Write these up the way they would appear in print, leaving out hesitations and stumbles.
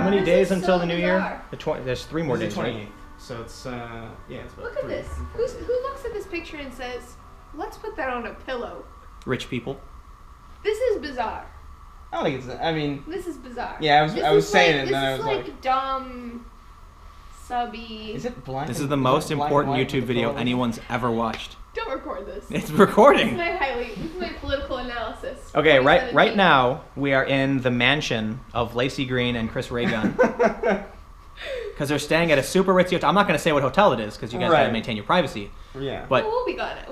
many This days is until so the new bizarre. year? There's 3 more It's days, the right? 28th. So it's it's about Look at 3 this. Who looks at this picture and says, "Let's put that on a pillow"? Rich people. This is bizarre. I don't think it's. I mean, This is bizarre. Yeah, I was This is saying like, it, and then I was This is like, dumb, subby. is it black? This and- is the is most it black and important white YouTube with the video pillow? anyone's ever watched. Don't record this. It's This is recording. this is my political analysis. Okay, right 2017. now we are in the mansion of Laci Green and Chris Reagan. Because they're staying at a super ritzy hotel. I'm not going to say what hotel it is because you guys got to Right. maintain your privacy. Yeah. But Well, we'll be gone out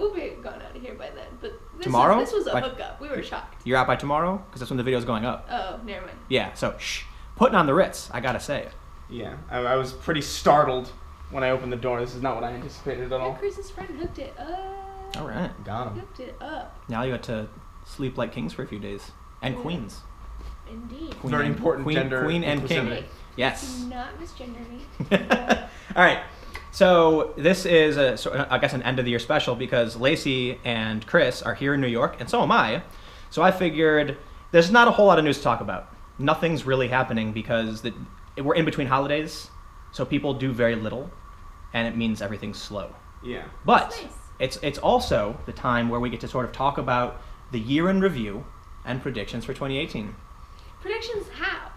of here by then. But Tomorrow? This was a Like- hookup. We were shocked. you're out by tomorrow because that's when the video's going up. Oh, never mind. Yeah, so shh. Putting on the Ritz, I gotta say. Yeah, I was pretty startled when I opened the door. This is not what I anticipated at Yeah, all. Chris's friend hooked it up. All right. Got him. Hooked it up. Now you got to sleep like kings for a few days. And Yeah. queens. Indeed. Queen Very and- important queen, gender Queen and king. inclusivity. Yes. Do not misgender me. All right. So this is, I guess, an end of the year special because Laci and Chris are here in New York, and so am I. So I figured there's not a whole lot of news to talk about. Nothing's really happening because we're in between holidays, so people do very little, and it means everything's slow. Yeah. But That's nice. it's also the time where we get to sort of talk about the year in review and predictions for 2018. Predictions how?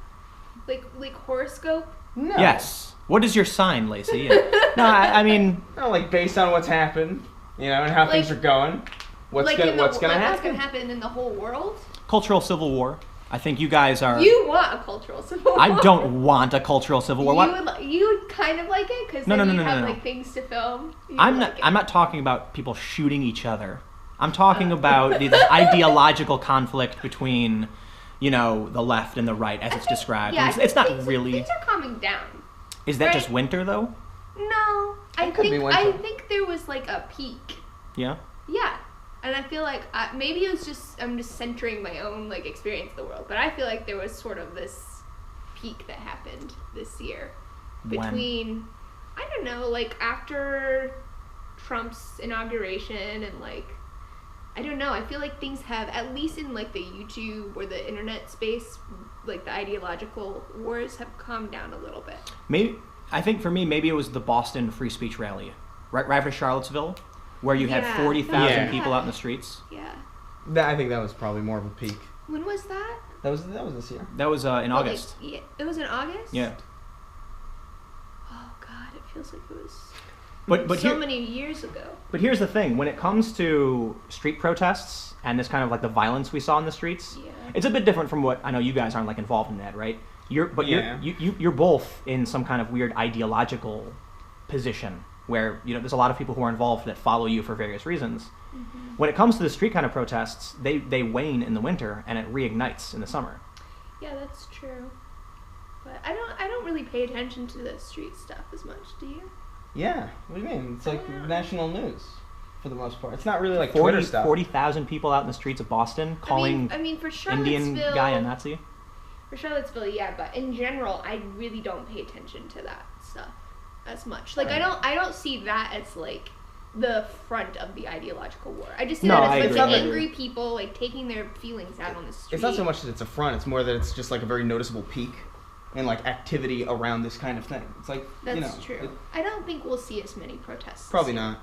Like horoscope? No. Yes. What is your sign, Laci? No, I mean, No, like based on what's happened, and how Like- things are going. What's like gonna in the, What's gonna like happen? What's gonna happen in the whole world? cultural civil war. I think you guys are. You want a cultural civil war. I don't want a cultural civil war. You would kind of like it because No, then no, you no, no, have no, no. like things to film. You'd I'm like not. it. I'm not talking about people shooting each other. I'm talking about the ideological conflict between, the left and the right, as it's described. Yeah, I it's think not things, really. Things are calming down. Is that right. just winter though? No, I could be think winter. I think there was like a peak. Yeah. Yeah, and I feel like maybe it was just I'm just centering my own like experience of the world, but I feel like there was sort of this peak that happened this year between I don't know, like after Trump's inauguration and like I don't know, I feel like things have at least in like the YouTube or the internet space, like the ideological wars have calmed down a little bit. Maybe I think for me, maybe it was the Boston free speech rally, right after Charlottesville, where you had Yeah. 40,000 Yeah. people out in the streets. Yeah. I think that was probably more of a peak. When was that? That was this year. That was in Well, like, August. yeah, it was in August? Yeah. Oh god, it feels like it was But so here, many years ago. But here's the thing: when it comes to street protests and this kind of like the violence we saw in the streets, Yeah. it's a bit different from what I know you guys aren't like involved in that, right? You're Yeah. you're both in some kind of weird ideological position where there's a lot of people who are involved that follow you for various reasons. Mm-hmm. When it comes to the street kind of protests, they wane in the winter and it reignites in the summer. Yeah, that's true. But I don't really pay attention to the street stuff as much, do you? Yeah. What do you mean? It's like Yeah. national news for the most part. It's not really like Twitter stuff. 40,000 people out in the streets of Boston calling I mean for Charlottesville Indian guy a Nazi. For Charlottesville, yeah, but in general I really don't pay attention to that stuff as much. Like Right. I don't see that as like the front of the ideological war. I just see No, that I as agree, like I angry agree. people like taking their feelings out on the street. It's not so much that it's a front. It's more that it's just like a very noticeable peak in like activity around this kind of thing. It's like That's true. I don't think we'll see as many protests. this probably year. not.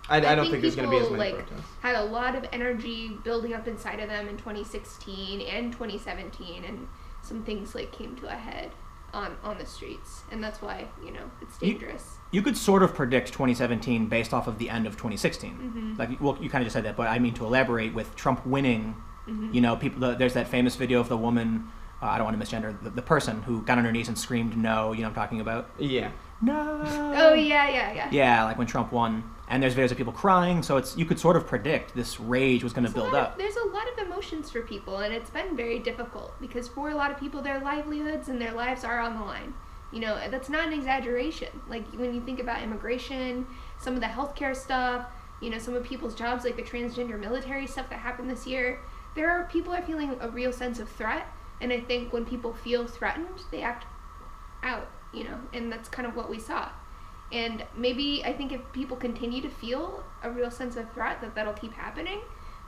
I don't think there's going to be as people, many like, protests. had a lot of energy building up inside of them in 2016 and 2017, and some things like came to a head on the streets, and that's why it's dangerous. You could sort of predict 2017 based off of the end of 2016. Mm-hmm. Like, well, you kind of just said that, but I mean to elaborate with Trump winning. Mm-hmm. People. There's that famous video of the woman. I don't want to misgender the person who got on her knees and screamed "No." You know what I'm talking about? Yeah. No. Oh yeah. Yeah, like when Trump won, and there's videos of people crying. So you could sort of predict this rage was going to build up. There's a lot of emotions for people, and it's been very difficult because for a lot of people, their livelihoods and their lives are on the line. That's not an exaggeration. Like when you think about immigration, some of the healthcare stuff, some of people's jobs, like the transgender military stuff that happened this year, people are feeling a real sense of threat. And I think when people feel threatened, they act out, and that's kind of what we saw. And maybe I think if people continue to feel a real sense of threat, that'll keep happening.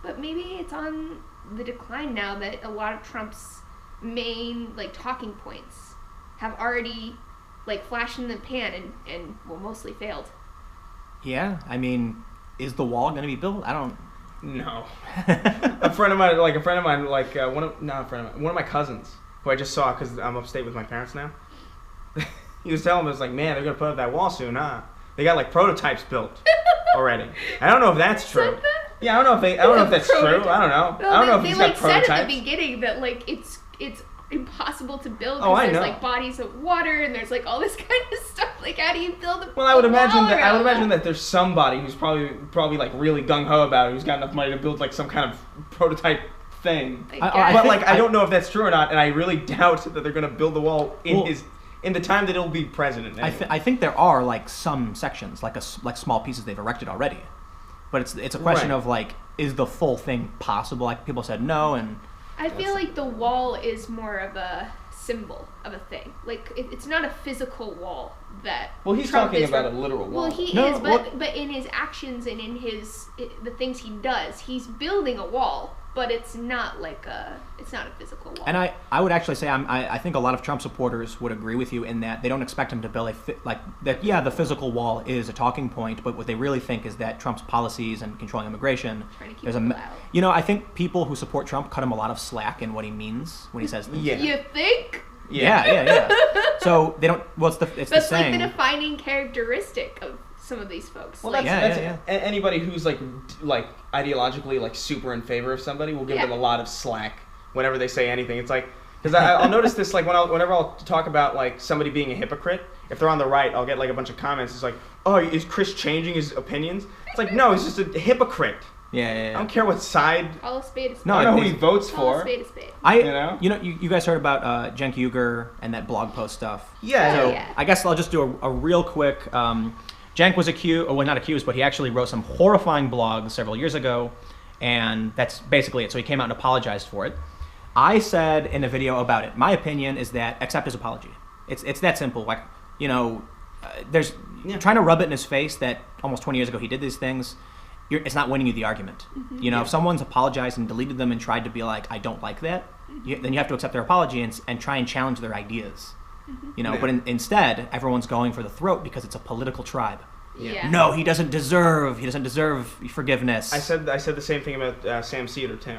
But maybe it's on the decline now that a lot of Trump's main talking points have already like flashed in the pan and well, mostly failed. Yeah, I mean, is the wall going to be built? I don't. No. a friend of mine, one of my cousins, who I just saw because I'm upstate with my parents now. He was telling me, it's like, man, they're gonna put up that wall soon, huh? They got like prototypes built already. I don't know if that's true. Said that? Yeah, I don't know if that's true. I don't know. No, I don't know if they he's like got said prototypes. at the beginning that like it's impossible to build Oh, because I there's know. like bodies of water and there's like all this kind of stuff. Like, how do you build a Well, I would a imagine wall that around there's somebody who's probably like really gung ho about it, who's got enough money to build like some kind of prototype thing. But like I don't know if that's true or not, and I really doubt that they're gonna build the wall in the time that he'll be president. Anyway. I think there are like some sections, like small pieces they've erected already, but it's a question Right. of like, is the full thing possible? Like people said no, and I feel like the wall is more of a symbol of a thing. Like it's not a physical wall that. Well, he's Trump talking is about a literal wall. Well, he No, is, but in his actions and in the things he does, he's building a wall. But it's not it's not a physical wall. And I would actually say I think a lot of Trump supporters would agree with you in that they don't expect him to build yeah, the physical wall is a talking point, but what they really think is that Trump's policies and controlling immigration, Trying to keep there's people out. you know, I think people who support Trump cut him a lot of slack in what he means when he says things. Yeah. You think? Yeah. So they don't. Well, it's the That's like saying. the defining characteristic of some of these folks. Well, like, that's anybody who's like ideologically like super in favor of somebody will give Yeah. them a lot of slack whenever they say anything. It's like because I'll notice this like whenever I'll talk about like somebody being a hypocrite. If they're on the right, I'll get like a bunch of comments. It's like, oh, is Chris changing his opinions? It's like, no, he's just a hypocrite. Yeah. I don't care what side. Call a spade a spade. No, I don't know who he it's- votes Call a for. spade a spade. You guys heard about Cenk Uygur and that blog post stuff. Yeah. So yeah. I guess I'll just do a real quick. Cenk was accused, well, not accused, but he actually wrote some horrifying blogs several years ago, and that's basically it. So he came out and apologized for it. I said in a video about it, my opinion is that accept his apology. It's that simple. Like, there's trying to rub it in his face that almost 20 years ago he did these things. It's not winning you the argument. Mm-hmm. If someone's apologized and deleted them and tried to be like, I don't like that, then you have to accept their apology and try and challenge their ideas. Mm-hmm. But instead, everyone's going for the throat because it's a political tribe. Yeah. No, he doesn't deserve forgiveness. I said the same thing about Sam Cedar too.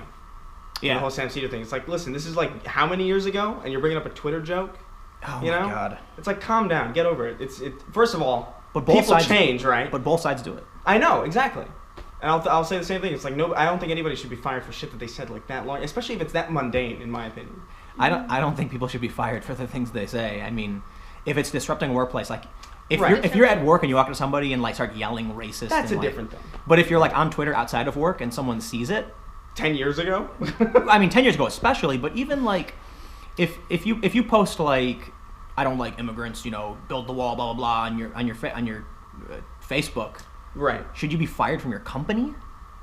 Yeah. The whole Sam Cedar thing. It's like, listen, this is like how many years ago, and you're bringing up a Twitter joke. Oh You my know? god. It's like, calm down, get over it. First of all, But both people sides change, right? But both sides do it. I know, exactly. And I'll say the same thing. It's like, no, I don't think anybody should be fired for shit that they said like that long, especially if it's that mundane, in my opinion. I don't think people should be fired for the things they say. I mean, if it's disrupting a workplace, like if Right. you're at work and you walk into somebody and like start yelling racist, That's and, a like- different thing. But if you're like on Twitter outside of work and someone sees it, 10 years ago? I mean 10 years ago especially, but even like if you post like, I don't like immigrants, build the wall, blah blah blah on your Facebook, Right. should you be fired from your company?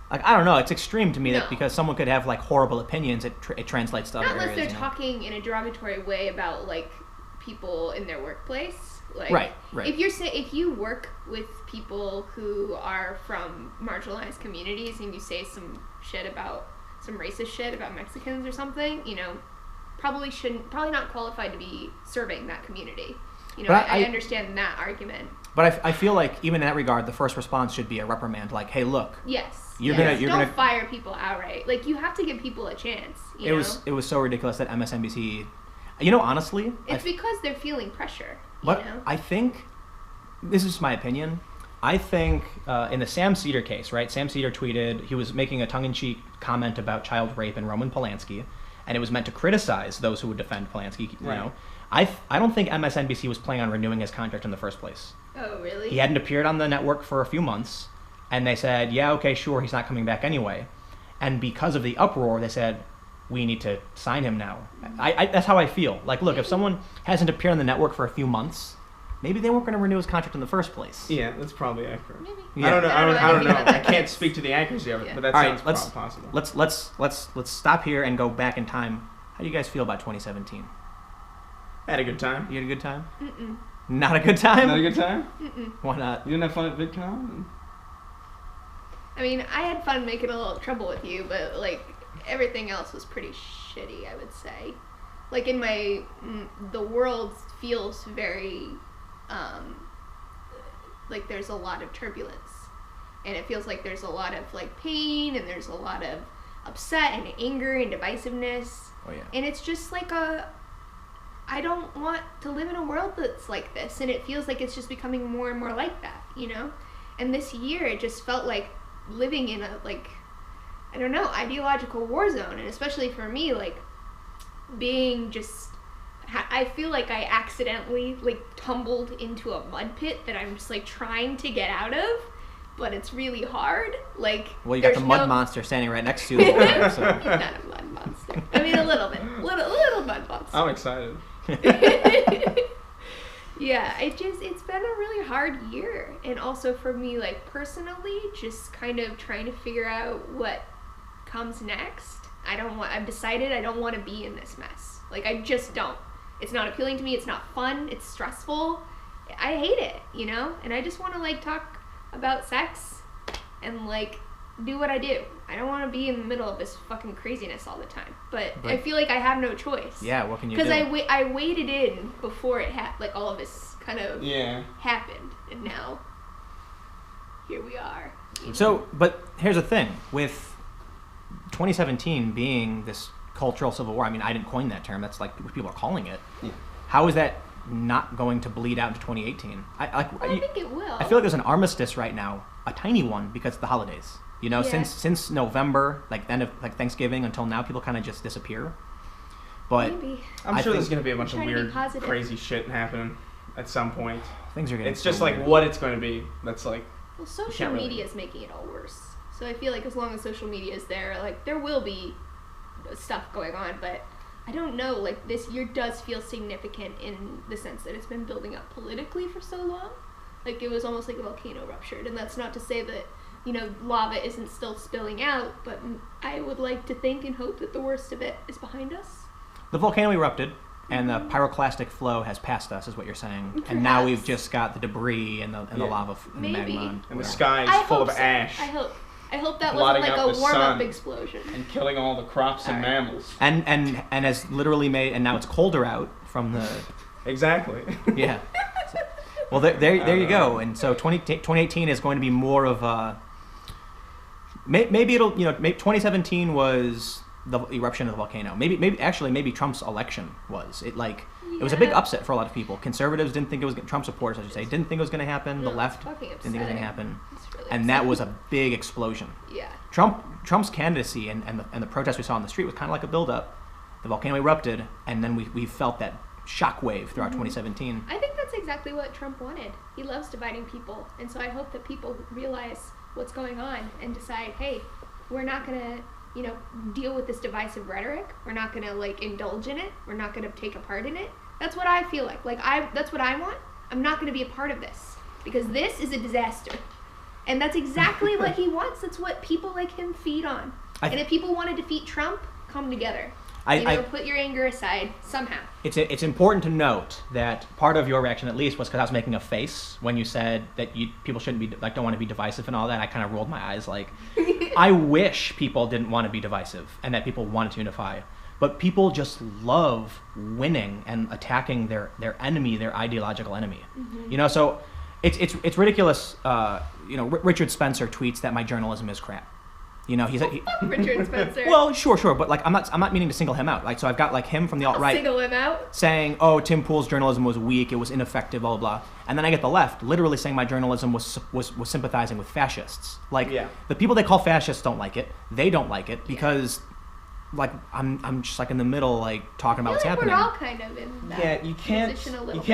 Like, I don't know, it's extreme to me No. that because someone could have like horrible opinions, it translates to other Not unless areas. they're talking in a derogatory way about like people in their workplace. Like, Right. If you work with people who are from marginalized communities and you say some racist shit about Mexicans or something, probably not qualified to be serving that community. But I I- understand that argument. But I feel like even in that regard, the first response should be a reprimand, like, "Hey, look, Yes. You're yes. gonna- Don't fire people outright. Like, you have to give people a chance. it was so ridiculous that MSNBC, honestly, It's because they're feeling pressure. but I think this is my opinion. I think in the Sam Cedar case, right? Sam Cedar tweeted he was making a tongue-in-cheek comment about child rape and Roman Polanski, and it was meant to criticize those who would defend Polanski. Right. I don't think MSNBC was planning on renewing his contract in the first place. Oh, really? He hadn't appeared on the network for a few months, and they said, yeah, okay, sure, he's not coming back anyway. And because of the uproar, they said, we need to sign him now. That's how I feel. Like, look, if someone hasn't appeared on the network for a few months, maybe they weren't going to renew his contract in the first place. Yeah, that's probably accurate. Maybe. Yeah. I don't know. I don't anything know. about that I can't case. speak to the accuracy of it, Yeah. but that All sounds right, let's possible. let's stop here and go back in time. How do you guys feel about 2017? I had a good time. You had a good time? Mm-mm. Not a good time? Not a good time? Mm-mm. Why not? You didn't have fun at VidCon? I mean, I had fun making a little trouble with you, but like everything else was pretty shitty, I would say. like in my, the world feels very, like there's a lot of turbulence. And it feels like there's a lot of like pain, and there's a lot of upset and anger and divisiveness. Oh yeah. And it's just like I don't want to live in a world that's like this, and it feels like it's just becoming more and more like that, you know? And this year it just felt like living in a, like, I don't know, ideological war zone. And especially for me, like, being just, I feel like I accidentally, like, tumbled into a mud pit that I'm just, like, trying to get out of, but it's really hard. Like, well, you got the mud monster standing right next to you. So. Not a mud monster. I mean, a little bit. Little mud monster. I'm excited. Yeah, it's been a really hard year. And also for me, like, personally, just kind of trying to figure out what comes next. I've decided I don't want to be in this mess. Like, I just don't. It's not appealing to me. It's not fun. It's stressful. I hate it, you know? And I just want to, like, talk about sex and, like, do what I do. I don't want to be in the middle of this fucking craziness all the time. But I feel like I have no choice. Yeah, what can you do? Because I waited in before it like all of this kind of happened, and now here we are. You know? So, but here's the thing with 2017 being this cultural civil war. I mean, I didn't coin that term. That's like what people are calling it. Yeah. How is that not going to bleed out into 2018? I think it will. I feel like there's an armistice right now, a tiny one, because of the holidays. You know, since November, like end of like Thanksgiving until now, people kind of just disappear. But maybe. I'm sure there's going to be a bunch of weird, crazy shit happening at some point. Things are getting. It's just like what it's going to be. That's like. Well, social media is making it all worse. So I feel like as long as social media is there, like there will be stuff going on. But I don't know. Like this year does feel significant in the sense that it's been building up politically for so long. Like it was almost like a volcano ruptured, and that's not to say that, you know, lava isn't still spilling out, but I would like to think and hope that the worst of it is behind us. The volcano erupted, and the pyroclastic flow has passed us, is what you're saying. Perhaps. And now we've just got the debris and the lava and the magma. And the sky is full of ash. I hope that wasn't like a warm-up explosion. And killing all the crops and mammals. And has literally made, and now it's colder out from the... Exactly. Yeah. Well, there you go. And so 2018 is going to be more of a... Maybe it'll, you know, maybe 2017 was the eruption of the volcano. Maybe Trump's election was. It was a big upset for a lot of people. Conservatives didn't think it was, Trump supporters, I should say, didn't think it was going to happen. No, The left didn't think it was going to happen. Really and that was a big explosion. Yeah. Trump's candidacy and the protests we saw on the street was kind of like a build-up. The volcano erupted, and then we felt that shockwave throughout 2017. I think that's exactly what Trump wanted. He loves dividing people, and so I hope that people realize what's going on and decide, hey, we're not going to, you know, deal with this divisive rhetoric. We're not going to, like, indulge in it. We're not going to take a part in it. That's what I feel like. That's what I want. I'm not going to be a part of this because this is a disaster. And that's exactly what he wants. That's what people like him feed on. And if people want to defeat Trump, come together. Put your anger aside somehow. It's important to note that part of your reaction, at least, was because I was making a face when you said that people shouldn't be don't want to be divisive and all that. I kind of rolled my eyes like, I wish people didn't want to be divisive and that people wanted to unify, but people just love winning and attacking their enemy, their ideological enemy. Mm-hmm. You know, so it's ridiculous. Richard Spencer tweets that my journalism is crap. You know, he's Richard Spencer. Well, sure, but like I'm not meaning to single him out. Like, so I've got like him from the alt-right single him out, saying, "Oh, Tim Pool's journalism was weak, it was ineffective, blah blah blah," and then I get the left literally saying my journalism was sympathizing with fascists. Like, the people they call fascists don't like it. They don't like it because, like, I'm just like in the middle, like talking about what's happening. We're all kind of in that you can't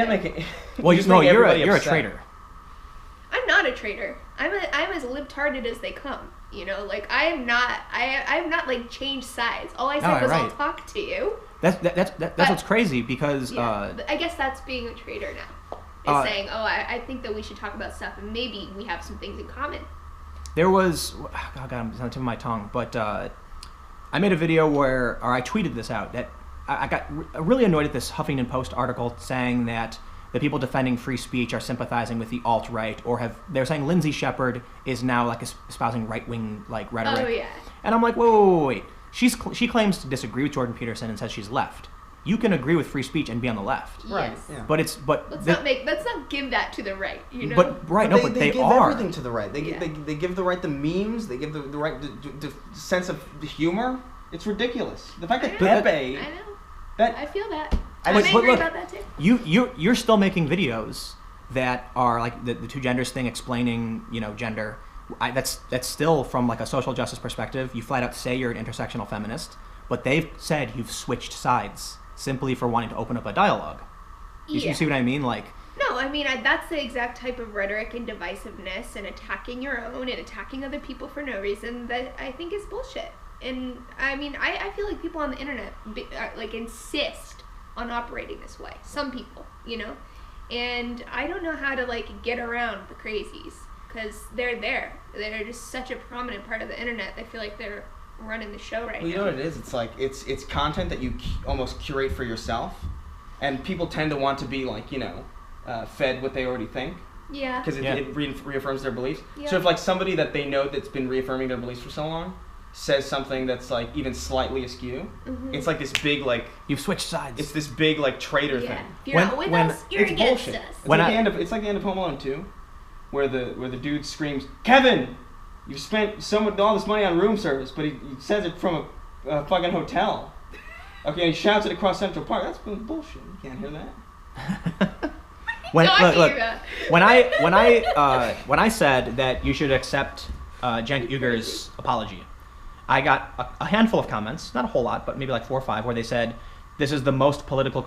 make it. Well, you're a traitor. I'm not a traitor. I'm as libtarded as they come. You know, like I'm not like changed sides. All I said was I'll talk to you. That's what's crazy because I guess that's being a traitor now. Is saying, I think that we should talk about stuff and maybe we have some things in common. There was, oh God, it's on the tip of my tongue, but I made a video or I tweeted this out that I got really annoyed at this Huffington Post article saying that the people defending free speech are sympathizing with the alt-right, or they're saying Lindsay Shepherd is now like espousing right-wing like rhetoric. Oh yeah. And I'm like, wait. She claims to disagree with Jordan Peterson and says she's left. you can agree with free speech and be on the left. Right. Yes. Yeah. But Let's not give that to the right, you know. But they give are. everything to the right. They give the right the memes. They give the right the sense of the humor. It's ridiculous. The fact that Pepe. I know. That I feel that. But I'm angry look, about that too. You're still making videos that are like the two genders thing, explaining gender. That's still from like a social justice perspective. You flat out say you're an intersectional feminist, but they've said you've switched sides simply for wanting to open up a dialogue. You see what I mean? Like. No, I mean that's the exact type of rhetoric and divisiveness and attacking your own and attacking other people for no reason that I think is bullshit. And I mean, I feel like people on the internet like insist on operating this way. Some people, and I don't know how to like get around the crazies because they're there. They're just such a prominent part of the internet. I feel like they're running the show right now. Well, you know what it is? It's like it's content that you almost curate for yourself, and people tend to want to be like fed what they already think. Yeah. Because it reaffirms their beliefs. Yeah. So if like somebody that they know that's been reaffirming their beliefs for so long says something that's like even slightly askew, it's like this big like you've switched sides. It's this big like traitor thing. If you're not with us, you're against bullshit. us. It's like the end of Home Alone 2, where the dude screams, "Kevin, you've spent all this money on room service," but he says it from a fucking hotel. Okay, and he shouts it across Central Park. That's bullshit. You can't hear that. Look. When I said that you should accept Cenk Uyghur's apology, I got a handful of comments, not a whole lot, but maybe like 4 or 5, where they said, "This is the most politically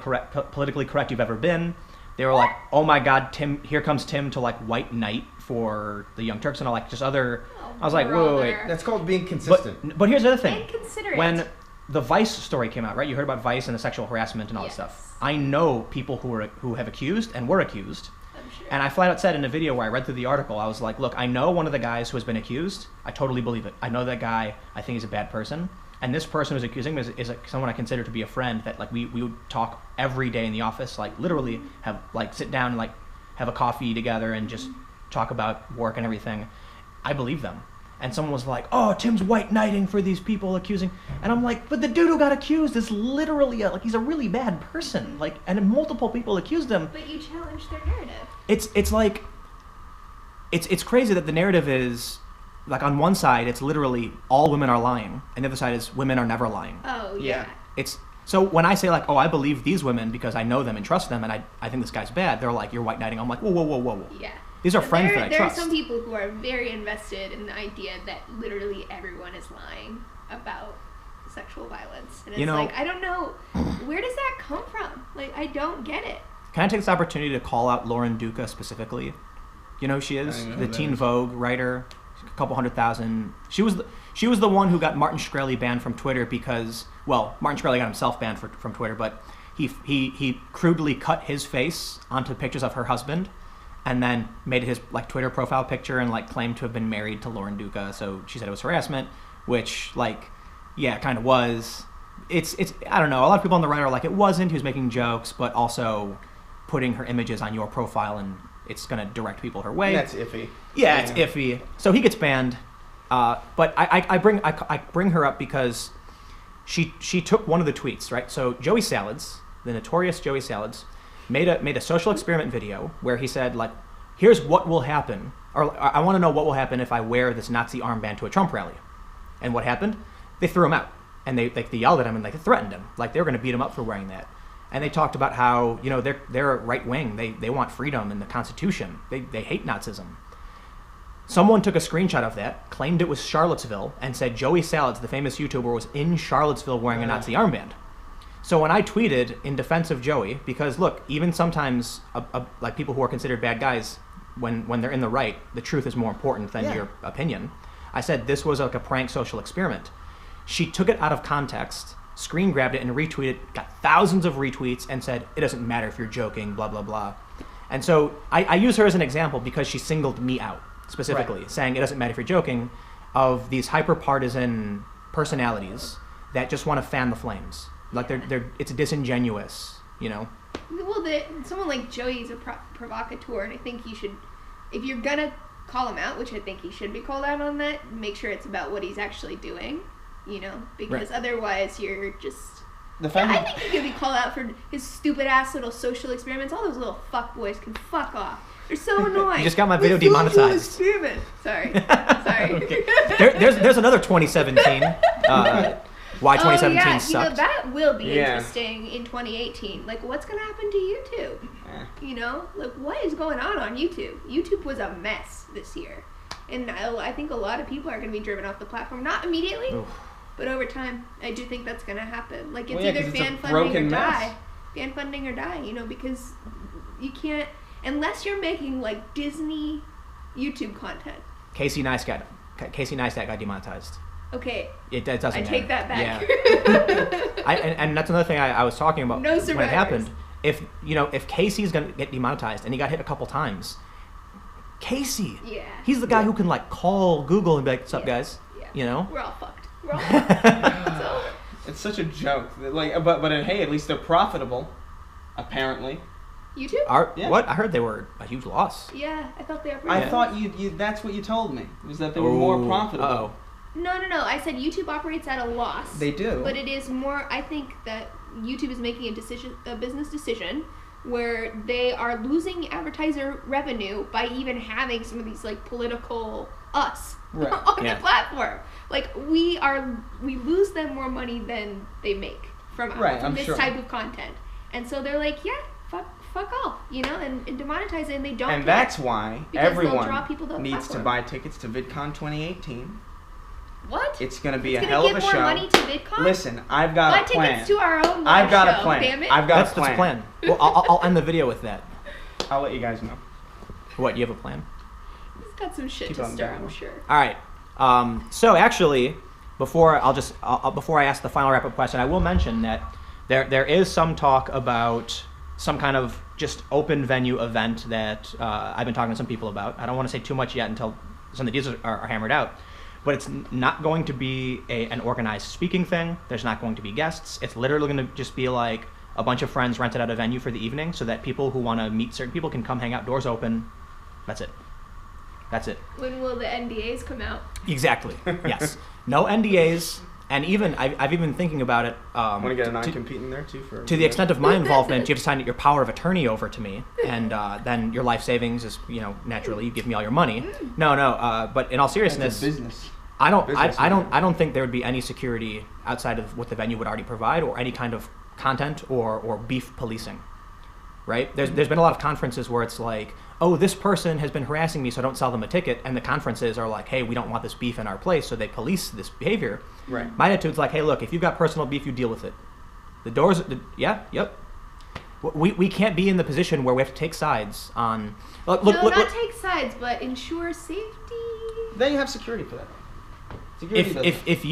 correct you've ever been." They were like, "Oh my God, Tim! Here comes Tim to like white knight for the Young Turks and all like just other." I was like, wait. That's called being consistent. But here's the other thing. And considerate. When the Vice story came out, right? You heard about Vice and the sexual harassment and all that stuff. I know people who have accused and were accused. I'm sure. And I flat out said in a video where I read through the article, I was like, look, I know one of the guys who has been accused. I totally believe it. I know that guy. I think he's a bad person. And this person who's accusing me is someone I consider to be a friend that like we would talk every day in the office, like literally have like sit down and like have a coffee together and just talk about work and everything. I believe them. And someone was like, "Oh, Tim's white knighting for these people accusing," and I'm like, "But the dude who got accused is literally he's a really bad person, like, and multiple people accused him." But you challenge their narrative. It's like, it's crazy that the narrative is, like, on one side it's literally all women are lying, and the other side is women are never lying. Oh yeah. It's so when I say like, "Oh, I believe these women because I know them and trust them, and I think this guy's bad," they're like, "You're white knighting." I'm like, whoa. Yeah. These are friends that I trust. There are some people who are very invested in the idea that literally everyone is lying about sexual violence. And it's like, I don't know, where does that come from? Like, I don't get it. Can I take this opportunity to call out Lauren Duca specifically? You know who she is? The Teen Vogue writer, a couple 100,000. She was the one who got Martin Shkreli banned from Twitter because, well, Martin Shkreli got himself banned from Twitter, but he crudely cut his face onto pictures of her husband, and then made it his like Twitter profile picture and like claimed to have been married to Lauren Duca. So she said it was harassment, which like, yeah, it kind of was. It's I don't know. A lot of people on the right are like, it wasn't. He was making jokes, but also putting her images on your profile and it's gonna direct people her way. That's iffy. Yeah, it's iffy. So he gets banned. But I bring her up because she took one of the tweets, right? So Joey Salads, the notorious Joey Salads, made a social experiment video where he said, like, here's what will happen, or I want to know what will happen if I wear this Nazi armband to a Trump rally. And what happened? They threw him out, and they yelled at him and like threatened him, like they were going to beat him up for wearing that. And they talked about how they're right wing, they want freedom and the Constitution, they hate Nazism. Someone took a screenshot of that, claimed it was Charlottesville, and said Joey Salads, the famous YouTuber, was in Charlottesville wearing a Nazi armband. So when I tweeted in defense of Joey, because look, even sometimes like people who are considered bad guys, when they're in the right, the truth is more important than your opinion. I said this was like a prank social experiment. She took it out of context, screen grabbed it and retweeted, got thousands of retweets, and said it doesn't matter if you're joking, blah blah blah. And so I use her as an example because she singled me out specifically, saying it doesn't matter if you're joking, of these hyper partisan personalities that just want to fan the flames. Like it's disingenuous, you know. Well, someone like Joey is a provocateur, and I think you should, if you're gonna call him out, which I think he should be called out on that, make sure it's about what he's actually doing, you know, because otherwise you're just The fact I that think he could be called out for his stupid ass little social experiments. All those little fuck boys can fuck off. They're so annoying. You just got my video Social demonetized. experiment. Sorry. Okay. There's another 2017. Why 2017 oh, yeah. sucked. That will be interesting in 2018. Like, what's going to happen to YouTube? You know? Like, what is going on YouTube? YouTube was a mess this year. And I think a lot of people are going to be driven off the platform. Not immediately, but over time. I do think that's going to happen. Like, it's either fan funding or die. Fan funding or die, you know, because you can't... Unless you're making, like, Disney YouTube content. Casey Neistat got demonetized. Okay. It doesn't matter. I take that back. Yeah. and that's another thing I was talking about when it happened. If Casey's gonna get demonetized and he got hit a couple times, Casey, he's the guy who can like call Google and be like, "What's up, guys?" Yeah. You know, we're all fucked. We're all fucked. It's such a joke. Like, but hey, at least they're profitable, apparently. YouTube? What? I heard they were a huge loss. Yeah, I thought they were. I thought you. That's what you told me. Was that they were more profitable? Oh. No. I said YouTube operates at a loss. They do. But it is more. I think that YouTube is making a business decision, where they are losing advertiser revenue by even having some of these like political us on the platform. Like we lose them more money than they make from this type of content, and so they're like, fuck off, you know, and demonetize it, and they don't. And that's why everyone needs to buy tickets to VidCon 2018. What? It's going to be a hell of a show. Give more money to VidCon? Listen, I've got a plan. Buy tickets to our own live I've got show, a plan. Damn it. That's a plan. Well, I'll end the video with that. I'll let you guys know. What, you have a plan? He's got some shit to stir, I'm sure. All right. So actually, before I ask the final wrap-up question, I will mention that there is some talk about some kind of just open venue event that I've been talking to some people about. I don't want to say too much yet until some of the details are hammered out. But it's not going to be an organized speaking thing. There's not going to be guests. It's literally going to just be like a bunch of friends rented out a venue for the evening so that people who want to meet certain people can come hang out, doors open. That's it. When will the NDAs come out? Exactly. Yes. No NDAs. And even I've even been thinking about it. Want to get a non-compete in there too? To the extent of my involvement, you have to sign your power of attorney over to me, and then your life savings is, naturally you give me all your money. No. But in all seriousness, it's a business. I don't think there would be any security outside of what the venue would already provide, or any kind of content or beef policing. Right? There's been a lot of conferences where it's like, oh, this person has been harassing me, so don't sell them a ticket. And the conferences are like, hey, we don't want this beef in our place, so they police this behavior. Right. My attitude's like, hey, look, if you've got personal beef, you deal with it. The doors, yep. We can't be in the position where we have to take sides on. Look, not take sides, but ensure safety. Then you have security for that. If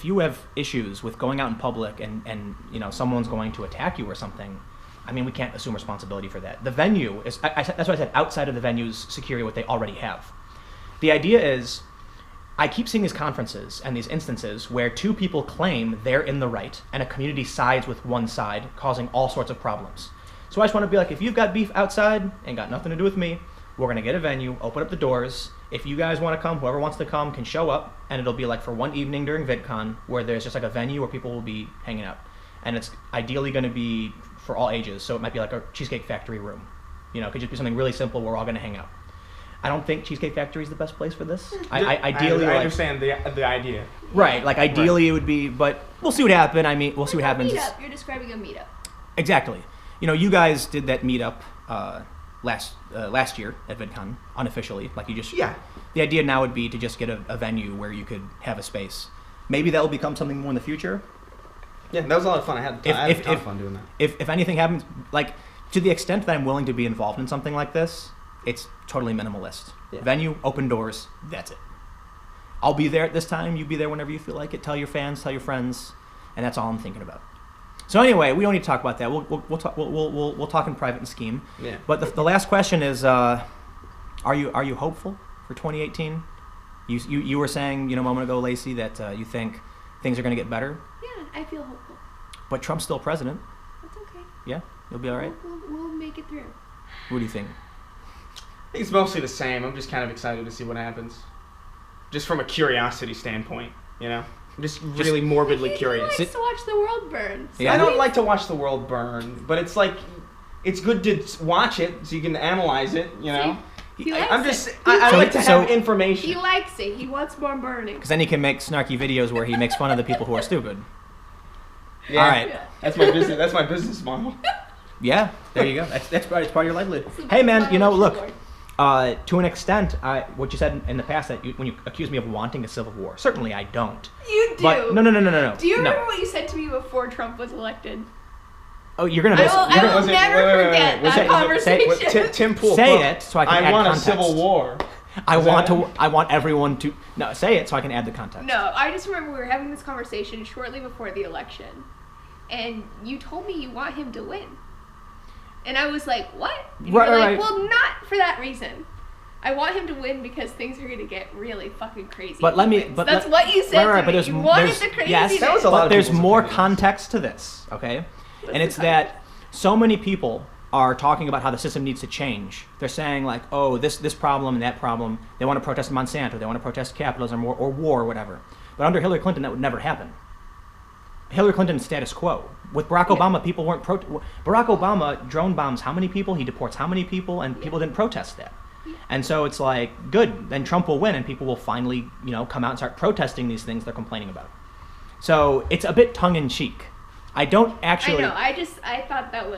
you have issues with going out in public and someone's going to attack you or something, I mean, we can't assume responsibility for that. The venue is, that's what I said, outside of the venue's security, what they already have. The idea is, I keep seeing these conferences and these instances where two people claim they're in the right and a community sides with one side, causing all sorts of problems. So I just want to be like, if you've got beef outside and got nothing to do with me, we're going to get a venue, open up the doors. If you guys want to come, whoever wants to come can show up, and it'll be like for one evening during VidCon where there's just like a venue where people will be hanging out. And it's ideally going to be for all ages, so it might be like a Cheesecake Factory room. It could just be something really simple where we're all going to hang out. I don't think Cheesecake Factory is the best place for this. I understand the idea. Right, like ideally it would be, but we'll see what happens. I mean, we'll see what happens. Meetup. You're describing a meetup. Exactly. You guys did that meetup last year at VidCon, unofficially. Like you just... Yeah. The idea now would be to just get a venue where you could have a space. Maybe that will become something more in the future. Yeah, that was a lot of fun. I had a ton of fun doing that. If anything happens, like, to the extent that I'm willing to be involved in something like this, it's totally minimalist. Yeah. Venue, open doors, that's it. I'll be there at this time, you be there whenever you feel like it. Tell your fans, tell your friends, and that's all I'm thinking about. So anyway, we don't need to talk about that. We'll talk in private and scheme. Yeah. But the last question is, are you hopeful for 2018? You were saying, a moment ago, Laci, that you think things are going to get better. Yeah, I feel hopeful. But Trump's still president. That's okay. Yeah, you'll be all right. We'll make it through. What do you think? I think it's mostly the same. I'm just kind of excited to see what happens. Just from a curiosity standpoint, I'm just really morbidly He curious. likes to watch the world burn. So Yeah. I don't like to watch the world burn, but it's like, it's good to watch it so you can analyze it, you know? He likes I'm it. just, He I like likes to it. have So- information. He likes it. He wants more burning. Because then he can make snarky videos where he makes fun of the people who are stupid. Yeah. All right. Yeah. That's my business. That's my business model. Yeah, there you go. That's part of your livelihood. It's the Hey, man, best you know, model look, award. to an extent, what you said in the past that when you accuse me of wanting a civil war, certainly I don't. You do. But no. Do you no. remember what you said to me before Trump was elected? Oh, you're gonna I miss. will, You're I gonna, will never forget Was that it- conversation. What, Tim Pool. Say quote, it so I can add want context. a civil war. I Is that want it? to. I want everyone to. No, say it so I can add the context. No, I just remember we were having this conversation shortly before the election, and you told me you want him to win. And I was like, what? And you were Right. like, well, not for that reason. I want him to win because things are going to get really fucking crazy. But if let he me. wins. But That's let- what you said right, to but me. there's, You wanted there's, the craziness. yes, That was a lot but of there's people's more opinions. context to this, okay? And it's the that so many people are talking about how the system needs to change. They're saying like, oh, this problem and that problem. They want to protest Monsanto. They want to protest capitalism or war or whatever. But under Hillary Clinton, that would never happen. Hillary Clinton's status quo. With Barack Obama, people weren't Barack Obama drone bombs how many people? He deports how many people? And people didn't protest that. And so it's like, good, then Trump will win and people will finally, come out and start protesting these things they're complaining about. So it's a bit tongue-in-cheek. I don't actually... I know. I thought that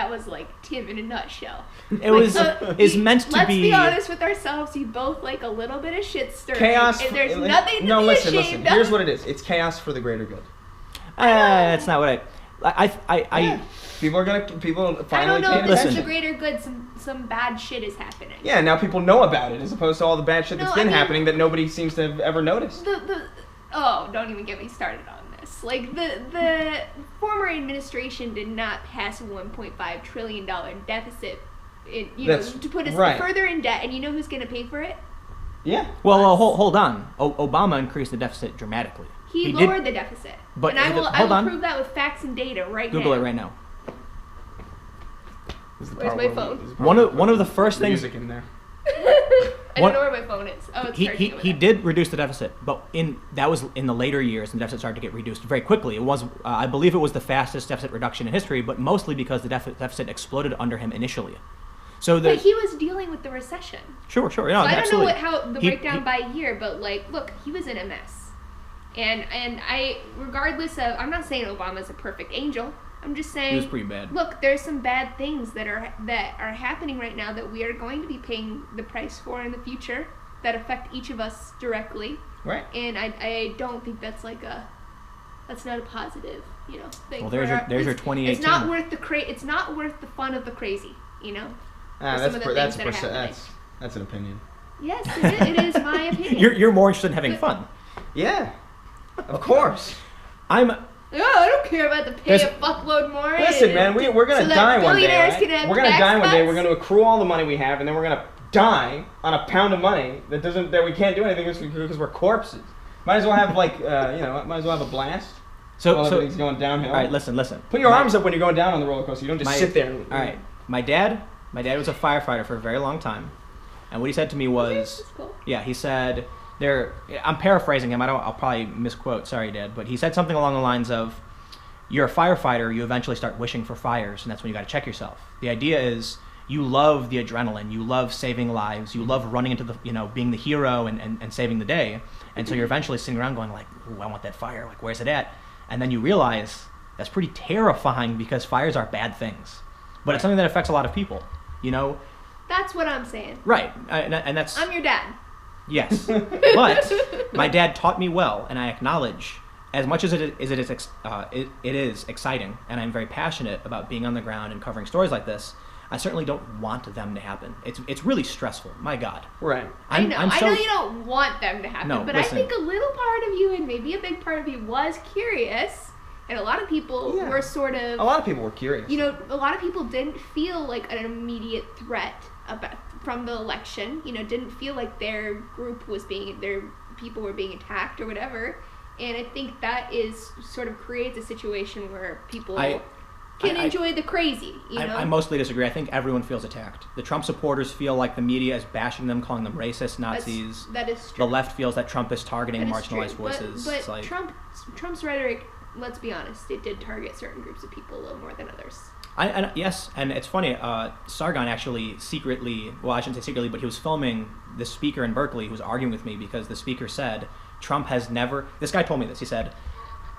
was like Tim in a nutshell. It was is meant to let's be... be honest with ourselves. You both like a little bit of shit stirring. Chaos. And there's for- nothing to no, be listen. ashamed of. Here's what it is. It's chaos for the greater good. That's not what I Yeah. People I finally don't know paying if this Listen. is attention. the greater good. Some bad shit is happening. Yeah, now people know about it as opposed to all the bad shit No, that's I been mean- happening that nobody seems to have ever noticed. Don't even get me started on this. Like the former administration did not pass a $1.5 trillion deficit. To put us right. further in debt, and you know who's going to pay for it? Yeah. Well, hold on. Obama increased the deficit dramatically. He did- lowered the deficit. But and I will hold on. prove that with facts and data right now. Google it right now. Where's my phone? One of the first things... Music in there. I What- don't know where my phone is. Oh, it's charging over He there. did reduce the deficit, but that was in the later years, and the deficit started to get reduced very quickly. It was, I believe, it was the fastest deficit reduction in history, but mostly because the deficit exploded under him initially. So But he was dealing with the recession. sure, no, So I don't absolutely. know how the He- breakdown he- by year, but like, look, he was in a mess, and I, regardless of, I'm not saying Obama's a perfect angel. I'm just saying He was pretty bad. Look, there's some bad things that are happening right now that we are going to be paying the price for in the future that affect each of us directly. Right. And I don't think that's that's not a positive, thing. Well, for there's your- our- there's your it's 2018. not worth it's not worth the fun of the crazy, for some of the things that are happening. That's an opinion. Yes, it is my opinion. You're more interested in having fun. Yeah. Of course. No, I don't care about the pay There's- a fuckload more. Listen, man, we're gonna so that die one day. billionaires Right? can have We're gonna tax die one day. cuts? We're gonna accrue all the money we have, and then we're gonna die on a pound of money that we can't do anything with because we're corpses. Might as well have might as well have a blast. While everything's going downhill. All right, listen. Put your arms up when you're going down on the roller coaster. You don't just sit there. All right, my dad was a firefighter for a very long time, and what he said to me was, That's cool. yeah, he said I'm paraphrasing him. I'll probably misquote. Sorry, Dad, but he said something along the lines of, "You're a firefighter. You eventually start wishing for fires, and that's when you got to check yourself." The idea is you love the adrenaline, you love saving lives, you love running into the being the hero and saving the day, and so you're eventually sitting around going like, "Ooh, I want that fire. Like, where's it at?" And then you realize that's pretty terrifying because fires are bad things, but it's something that affects a lot of people. That's what I'm saying. Right, and that's I'm your dad. yes. But my dad taught me well, and I acknowledge, as much as it is exciting, and I'm very passionate about being on the ground and covering stories like this, I certainly don't want them to happen. It's really stressful. My God. Right. I know you don't want them to happen, No, but listen. I think a little part of you, and maybe a big part of you, was curious, and a lot of people Yeah. were sort of. A lot of people were curious. A lot of people didn't feel like an immediate threat from the election. Didn't feel like their people were being attacked or whatever. And I think that is sort of creates a situation where people can enjoy the crazy, you know? I mostly disagree. I think everyone feels attacked. The Trump supporters feel like the media is bashing them, calling them racist, Nazis. That is true. The left feels that Trump is targeting That is marginalized true. voices. But It's like, Trump's rhetoric, let's be honest, it did target certain groups of people a little more than others. Yes, and it's funny. Sargon actually secretly, well, I shouldn't say secretly, but he was filming the speaker in Berkeley who was arguing with me because the speaker said Trump has never. This guy told me this.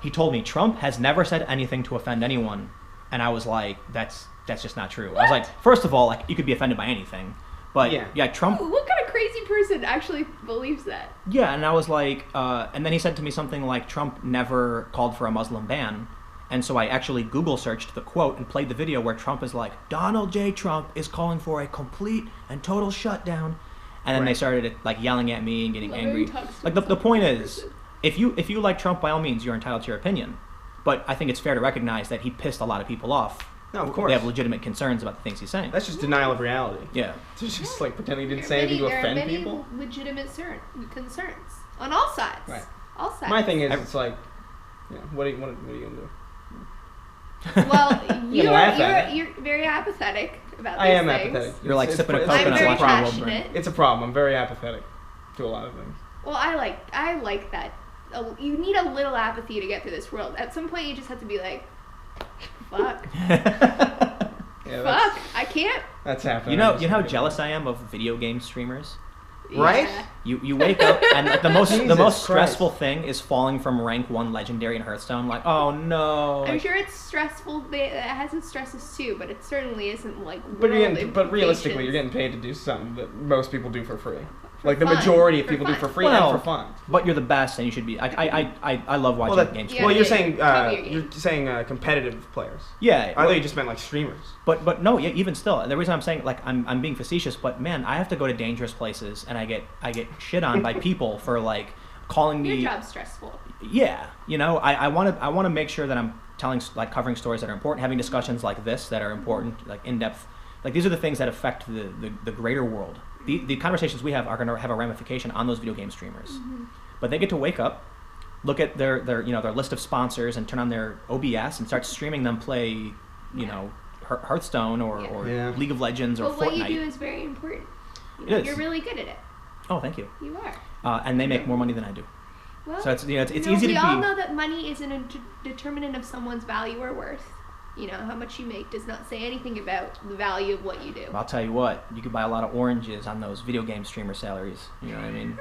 He told me Trump has never said anything to offend anyone, and I was like, that's just not true. What? I was like, first of all, like you could be offended by anything, but yeah, Trump. What kind of crazy person actually believes that? Yeah, and I was like, and then he said to me something like Trump never called for a Muslim ban. And so I actually Google searched the quote and played the video where Trump is like, Donald J. Trump is calling for a complete and total shutdown. And then they started like yelling at me and getting angry. Like the point is, if you like Trump, by all means, you're entitled to your opinion. But I think it's fair to recognize that he pissed a lot of people off. No, of course. They have legitimate concerns about the things he's saying. That's just denial of reality. Yeah. It's just like pretending he didn't say anything to offend people. There are many legitimate concerns on all sides. Right. All sides. My thing is, it's like, what are you gonna do? Well, you're you're very apathetic about I these am things. apathetic. You're like sipping a it's coconut I'm very watching the world passionate. burn. It's a problem. I'm very apathetic to a lot of things. Well, I like that. You need a little apathy to get through this world. At some point, you just have to be like, fuck. Fuck, I can't. That's happening. You know how jealous I am of video game streamers? Right? Yeah. You wake up and like, the most Jesus stressful thing is falling from rank 1 legendary in Hearthstone. Like, oh no. I'm sure it's stressful. It has its stresses too, but it certainly isn't like. But world realistically, you're implications. getting paid to do something that most people do for free. Like the fun. majority of For people do fun. for free Well, and for fun. But you're the best, and you should be. I love watching games. Yeah, well, you're yeah, saying tell me your you're saying competitive players. Yeah. I thought you just meant like streamers. But no, yeah, even still, the reason I'm saying like I'm being facetious, but man, I have to go to dangerous places, and I get shit on by people for like calling me. Your job's stressful. Yeah, I want to make sure that I'm covering stories that are important, having discussions like this that are important, like in depth. Like these are the things that affect the greater world. The conversations we have are going to have a ramification on those video game streamers. Mm-hmm. But they get to wake up, look at their list of sponsors, and turn on their OBS and start streaming them play, Hearthstone or League of Legends or Fortnite. What you do is very important. You're really good at it. Oh, thank you. You are. And they make more money than I do. Well, so it's easy to be. We all know that money isn't a determinant of someone's value or worth. How much you make does not say anything about the value of what you do. I'll tell you what, you could buy a lot of oranges on those video game streamer salaries. You know what I mean?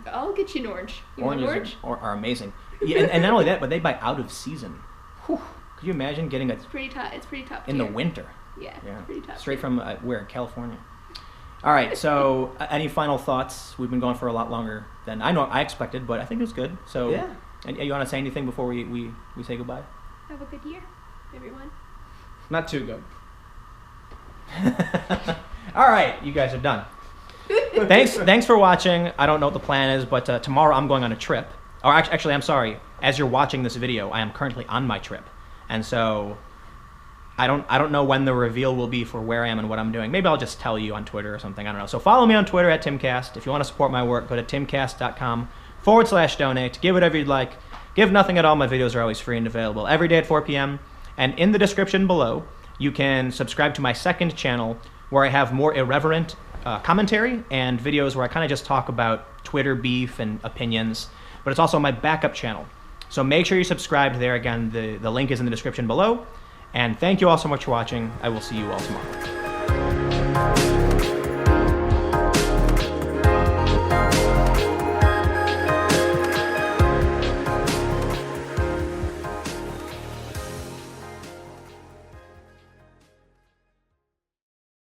I'll get you an orange. You Oranges want an orange? are amazing. Yeah, and not only that, but they buy out of season. Whew. Could you imagine getting It's pretty tough. It's pretty tough. in the winter? Yeah. It's pretty tough. Straight from where? California. All right. So, any final thoughts? We've been going for a lot longer than I expected, but I think it was good. So, yeah. And you want to say anything before we say goodbye? Have a good year, everyone. Not too good. All right, you guys are done. Thanks for watching. I don't know what the plan is, but tomorrow I'm going on a trip. Or actually, I'm sorry. As you're watching this video, I am currently on my trip, and so I don't know when the reveal will be for where I am and what I'm doing. Maybe I'll just tell you on Twitter or something. I don't know. So follow me on Twitter at Timcast. If you want to support my work, go to timcast.com/donate. Give whatever you'd like. Give nothing at all. My videos are always free and available every day at 4 p.m. And in the description below, you can subscribe to my second channel where I have more irreverent commentary and videos where I kind of just talk about Twitter beef and opinions. But it's also my backup channel. So make sure you're subscribed there. Again, the link is in the description below. And thank you all so much for watching. I will see you all tomorrow.